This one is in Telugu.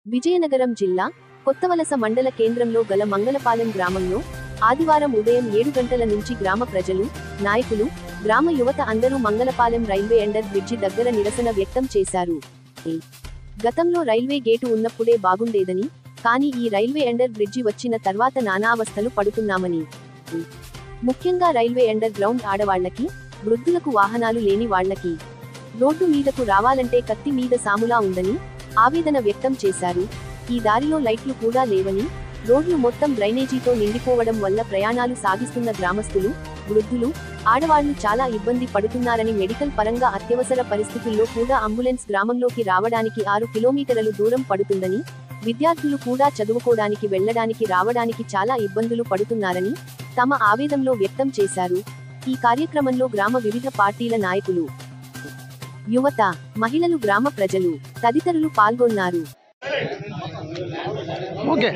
విజయనగరం జిల్లా కొత్తవలస మండల కేంద్రంలో గల మంగళపాలెం గ్రామంలో ఆదివారం ఉదయం 7 గంటల నుంచి గ్రామ ప్రజలు, నాయకులు, గ్రామ యువత అందరూ మంగళపాలెం రైల్వే అండర్ బ్రిడ్జి దగ్గర నిరసన వ్యక్తం చేశారు. గతంలో రైల్వే గేటు ఉన్నప్పుడే బాగుండేదని, కానీ ఈ రైల్వే అండర్ బ్రిడ్జి వచ్చిన తర్వాత నానావస్థలు పడుతున్నామని, ముఖ్యంగా రైల్వే అండర్ గ్రౌండ్ ఆడవాళ్లకి, వృద్ధులకు వాహనాలు లేని వాళ్లకి రోడ్డు మీదకు రావాలంటే కత్తి మీద సాములా ఉందని ఆవేదన వ్యక్తం చేశారు. ఈ దారిలో లైట్లు కూడా లేవని, రోడ్లు మొత్తం డ్రైనేజీతో నిండిపోవడం వల్ల ప్రయాణాలు సాగిస్తున్న గ్రామస్తులు, వృద్ధులు, ఆడవాళ్లు చాలా ఇబ్బంది పడుతున్నారని, మెడికల్ పరంగా అత్యవసర పరిస్థితుల్లో కూడా అంబులెన్స్ గ్రామంలోకి రావడానికి 6 కిలోమీటర్లు దూరం పడుతుందని, విద్యార్థులు కూడా చదువుకోవడానికి వెళ్లడానికి రావడానికి చాలా ఇబ్బందులు పడుతున్నారని తమ ఆవేదనలో వ్యక్తం చేశారు. ఈ కార్యక్రమంలో గ్రామ వివిధ పార్టీల నాయకులు, యువత, మహిళలు, గ్రామ ప్రజలు తదితరులు పాల్గొన్నారు. ఓకే.